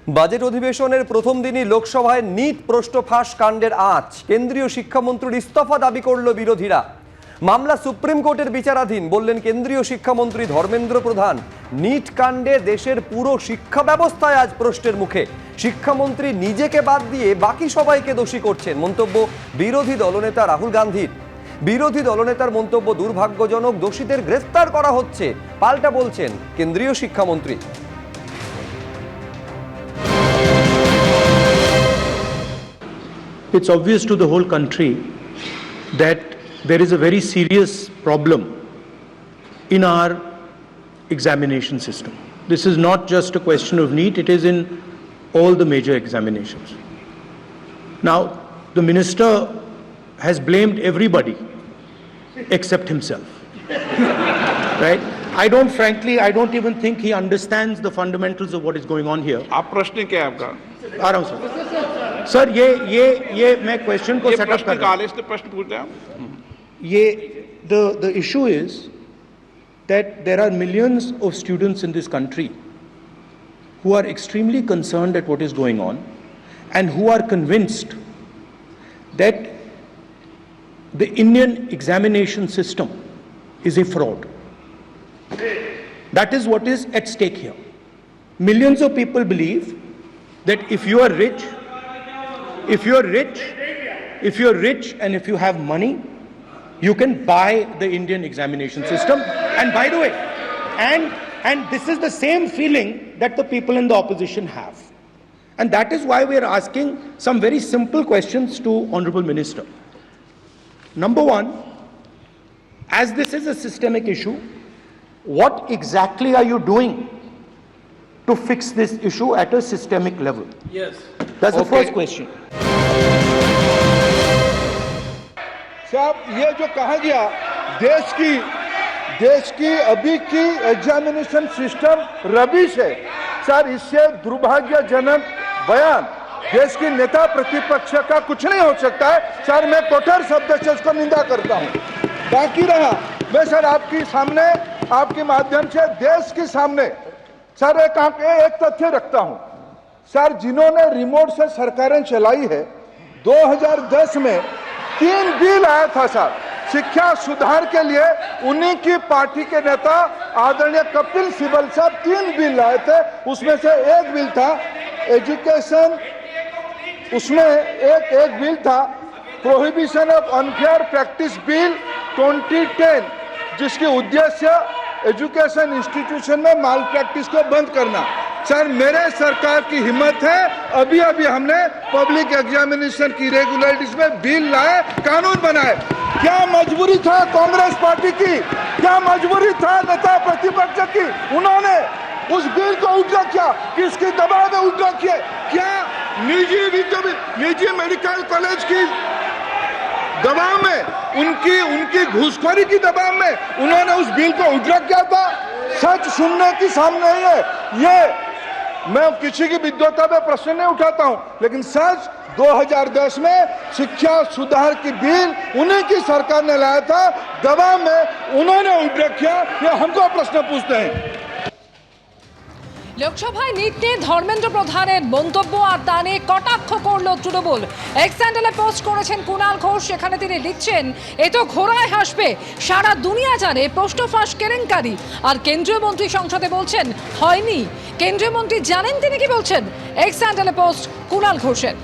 Budget অধিবেশনের প্রথম দিনই লোকসভায় নিট প্রশ্ন ফাঁস কাণ্ডের আঁচ। কেন্দ্রীয় শিক্ষামন্ত্রীর ইস্তফা দাবি করল বিরোধীরা। মামলা সুপ্রিম কোর্টের বিচারাধীন, বললেন কেন্দ্রীয় শিক্ষামন্ত্রী ধর্মেন্দ্র প্রধান। নিট কাণ্ডে দেশের পুরো শিক্ষা ব্যবস্থায় আজ প্রশ্নের মুখে। শিক্ষামন্ত্রী নিজেকে বাদ দিয়ে বাকি সবাইকে দোষী করছেন, মন্তব্য বিরোধী দলনেতা রাহুল গান্ধীর। বিরোধী দলনেতার মন্তব্য দুর্ভাগ্যজনক, দোষীদের গ্রেফতার করা হচ্ছে, পাল্টা বলছেন কেন্দ্রীয় শিক্ষামন্ত্রী। It's obvious to the whole country that there is a very serious problem in our examination system. This is not just a question of NEET, it is in all the major examinations. Now, the minister has blamed everybody except himself, right? I don't even think he understands the fundamentals of what is going on here. आप प्रश्न क्या है आपका? आराम से sir, ये मैं question को सेटअप कर रहा हूं। प्रश्न पूछ रहे हैं। ये the issue is that there are millions of students in this country who are extremely concerned at what is going on and who are convinced that the Indian examination system is a fraud. That is what is at stake here. Millions of people believe that if you are rich and if you have money, you can buy the Indian examination system. And by the way, and this is the same feeling that the people in the opposition have. And that is why we are asking some very simple questions to Honorable Minister. Number one, as this is a systemic issue, what exactly are you doing to fix this issue at a systemic level? Yes. That's the first question. साहब, ये जो कहा गया देश की अभी की examination system rubbish है सर, इससे दुर्भाग्यजनक बयान देश की नेता प्रतिपक्ष का कुछ नहीं हो सकता है सर। मैं कठोर शब्द से उसको निंदा करता हूं। बाकी रहा, मैं सर आपके सामने, आपके माध्यम से देश के सामने सर एक तथ्य रखता हूं सर। जिन्होंने रिमोट से सरकारें चलाई है, 2010 में 3 बिल आया था सर शिक्षा सुधार के लिए। उन्हीं की पार्टी के नेता आदरणीय कपिल सिब्बल साहब 3 बिल लाए थे। उसमें से एक बिल था एजुकेशन, उसमें एक बिल था prohibition of unfair practice bill 2010, जिसकी उद्देश्य एजुकेशन इंस्टीट्यूशन में माल प्रैक्टिस को बंद करना। सर, मेरे सरकार की हिम्मत है, अभी हमने पब्लिक एग्जामिनेशन की रेगुलरिटीज में बिल लाए, कानून बनाए। क्या मजबूरी था कांग्रेस पार्टी की, क्या मजबूरी था नेता प्रतिपक्ष की? उन्होंने उस बिल को उल्टा किया, किसकी दबाव में उल्टा किया? क्या निजी मेडिकल कॉलेज की दबाव में, उनकी घूसखोरी की दबाव में उन्होंने उस बिल को उल्टा किया था? सच सुनने की सामने है ये। मैं किसी की विद्वता पे प्रश्न नहीं उठाता हूं, लेकिन सच 2010 में शिक्षा सुधार की बिल उन्हीं की सरकार ने लाया था, दबाव में उन्होंने उल्टा किया। ये हमको प्रश्न पूछते हैं। লোকসভায় নিট নিয়ে ধর্মেন্দ্র প্রধানের মন্তব্য আর তা নিয়ে কটাক্ষ করল তৃণমূল। এক্স হ্যান্ডেলে পোস্ট করেছেন কুণাল ঘোষ, সেখানে তিনি লিখছেন, এ তো ঘোড়ায় হাসবে, সারা দুনিয়া জানে প্রশ্ন ফাঁস কেলেঙ্কারি। আর কেন্দ্রীয় মন্ত্রী সংসদে বলছেন হয়নি। কেন্দ্রীয় মন্ত্রী জানেন তিনি কি বলছেন? এক্স হ্যান্ডেলে পোস্ট কুণাল ঘোষের।